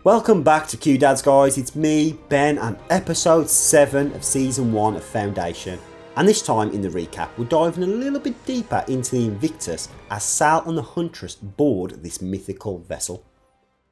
Welcome back to Q Dads, guys. It's me, Ben, and episode 7 of season 1 of Foundation. And this time in the recap, we're diving a little bit deeper into the Invictus as Sal and the Huntress board this mythical vessel.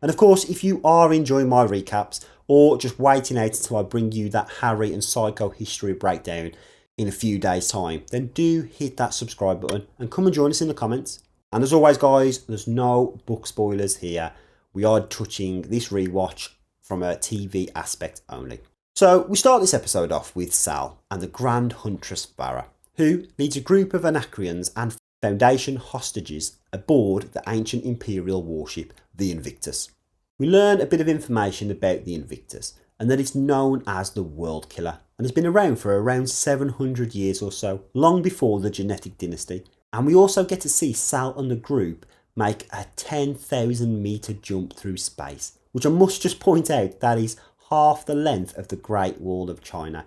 And of course, if you are enjoying my recaps or just waiting out until I bring you that Harry and Psycho history breakdown in a few days' time, then do hit that subscribe button and come and join us in the comments. And as always, guys, there's no book spoilers here. We are touching this rewatch from a TV aspect only. So we start this episode off with Sal and the Grand Huntress Farah, who leads a group of Anacreons and Foundation hostages aboard the ancient Imperial warship, the Invictus. We learn a bit of information about the Invictus and that it's known as the World Killer and has been around for around 700 years or so, long before the Genetic Dynasty. And we also get to see Sal and the group make a 10,000 metre jump through space, which I must just point out, that is half the length of the Great Wall of China.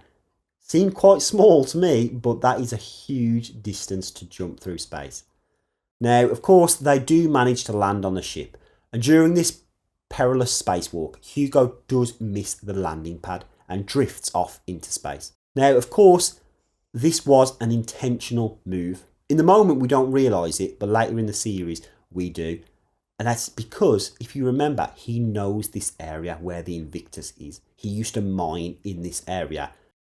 Seemed quite small to me, but that is a huge distance to jump through space. Now, of course, they do manage to land on the ship, and during this perilous spacewalk, Hugo does miss the landing pad and drifts off into space. Now, of course, this was an intentional move. In the moment, we don't realise it, but later in the series, we do. And that's because, if you remember, he knows this area where the Invictus is. He used to mine in this area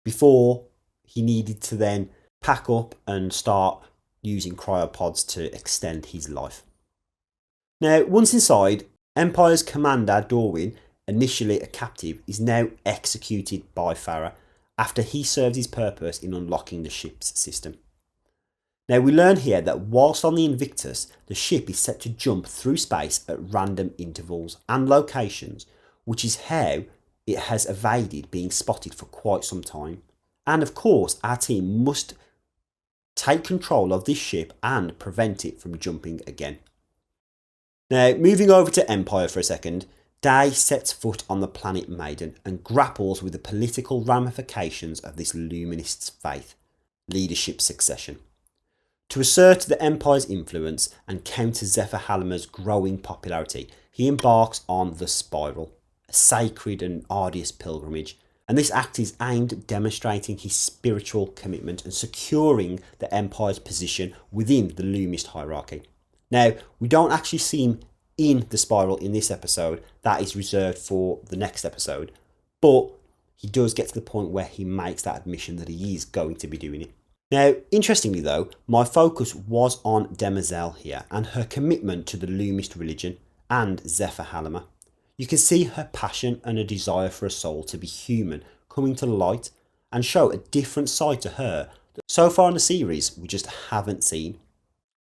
before he needed to then pack up and start using cryopods to extend his life. Now, once inside, Empire's commander, Dorwin, initially a captive, is now executed by Farah after he served his purpose in unlocking the ship's system. Now, we learn here that whilst on the Invictus, the ship is set to jump through space at random intervals and locations, which is how it has evaded being spotted for quite some time. And of course, our team must take control of this ship and prevent it from jumping again. Now, moving over to Empire for a second, Day sets foot on the planet Maiden and grapples with the political ramifications of this Luminist's faith, leadership succession. To assert the Empire's influence and counter Zephyr Hallmer's growing popularity, he embarks on the Spiral, a sacred and arduous pilgrimage, and this act is aimed at demonstrating his spiritual commitment and securing the Empire's position within the Lumist hierarchy. Now, we don't actually see him in the Spiral in this episode, that is reserved for the next episode, but he does get to the point where he makes that admission that he is going to be doing it. Now, interestingly though, my focus was on Demoiselle here and her commitment to the Lumist religion and Zephyr Halmer. You can see her passion and a desire for a soul to be human coming to light and show a different side to her that so far in the series we just haven't seen.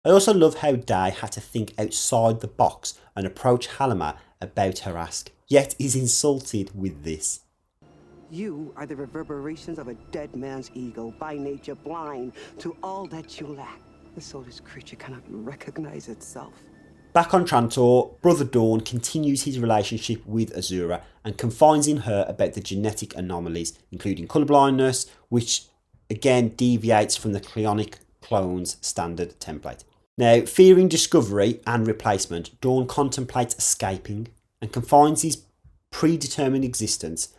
I also love how Day had to think outside the box and approach Halmer about her ask, yet is insulted with this. You are the reverberations of a dead man's ego, by nature blind to all that you lack. The soulless creature cannot recognize itself. Back on Trantor, Brother Dawn continues his relationship with Azura and confides in her about the genetic anomalies, including colourblindness, which again deviates from the Cleonic clone's standard template. Now, fearing discovery and replacement, Dawn contemplates escaping and confines his predetermined existence,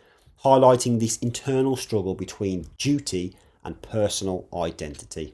highlighting this internal struggle between duty and personal identity.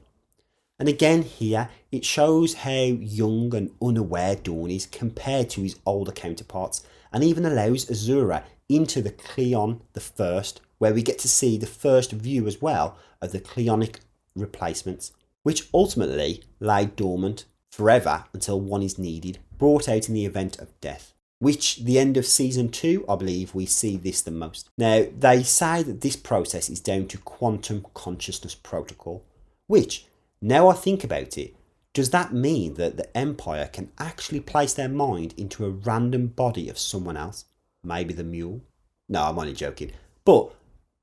And again here, it shows how young and unaware Dawn is compared to his older counterparts, and even allows Azura into the Cleon the First, where we get to see the first view as well of the Cleonic replacements, which ultimately lay dormant forever until one is needed, brought out in the event of death. Which the end of season 2, I believe we see this the most. Now, they say that this process is down to quantum consciousness protocol, which, now I think about it, does that mean that the Empire can actually place their mind into a random body of someone else? Maybe the mule? No, I'm only joking. But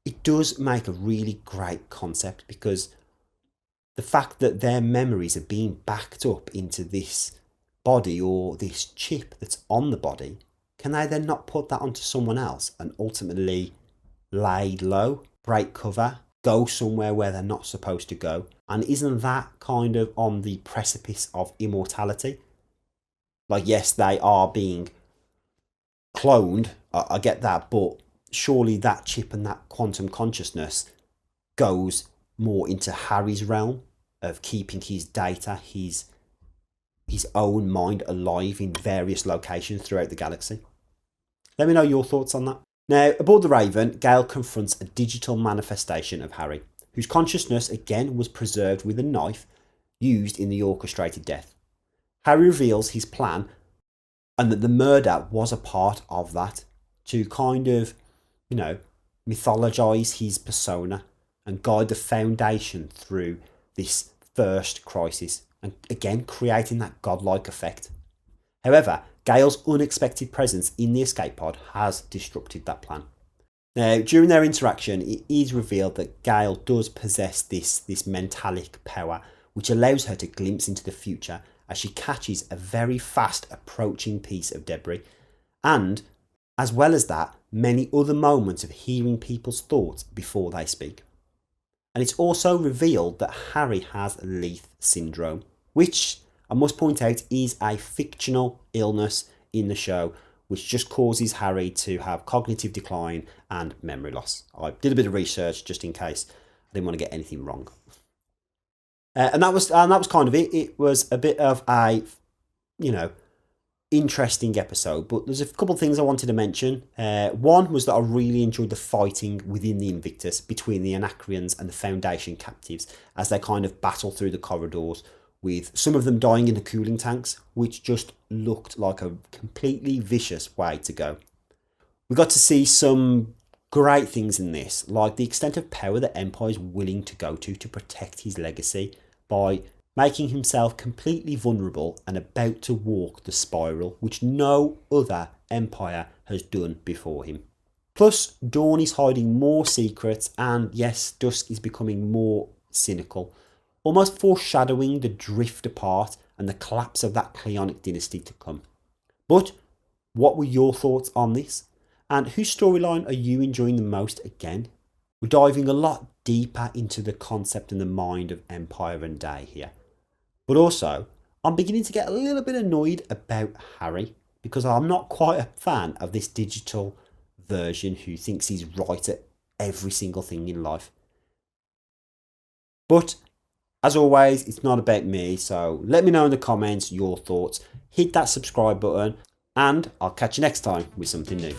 it does make a really great concept, because the fact that their memories are being backed up into this body or this chip that's on the body, can they then not put that onto someone else and ultimately lay low, break cover, go somewhere where they're not supposed to go? And isn't that kind of on the precipice of immortality? Like, yes, they are being cloned, I get that, but surely that chip and that quantum consciousness goes more into Harry's realm of keeping his data, his own mind alive in various locations throughout the galaxy. Let me know your thoughts on that. Now, aboard the Raven, Gale confronts a digital manifestation of Harry, whose consciousness again was preserved with a knife used in the orchestrated death. Harry reveals his plan and that the murder was a part of that to kind of, mythologise his persona and guide the Foundation through this first crisis, and again creating that godlike effect. However, Gale's unexpected presence in the escape pod has disrupted that plan. Now, during their interaction, it is revealed that Gale does possess this mentalic power, which allows her to glimpse into the future as she catches a very fast approaching piece of debris, and, as well as that, many other moments of hearing people's thoughts before they speak. And it's also revealed that Harry has Leith syndrome, which I must point out is a fictional illness in the show, which just causes Harry to have cognitive decline and memory loss. I did a bit of research just in case I didn't want to get anything wrong. And that was kind of it. It was a bit of a, interesting episode, but there's a couple of things I wanted to mention. One was that I really enjoyed the fighting within the Invictus between the Anacreons and the Foundation captives as they kind of battle through the corridors, with some of them dying in the cooling tanks, which just looked like a completely vicious way to go. We got to see some great things in this, like the extent of power that Empire is willing to go to protect his legacy by making himself completely vulnerable and about to walk the spiral, which no other Empire has done before him. Plus, Dawn is hiding more secrets, and yes, Dusk is becoming more cynical, almost foreshadowing the drift apart and the collapse of that Cleonic dynasty to come. But what were your thoughts on this? And whose storyline are you enjoying the most again? We're diving a lot deeper into the concept and the mind of Empire and Day here. But also, I'm beginning to get a little bit annoyed about Harry, because I'm not quite a fan of this digital version who thinks he's right at every single thing in life. But as always, it's not about me, so let me know in the comments your thoughts. Hit that subscribe button, and I'll catch you next time with something new.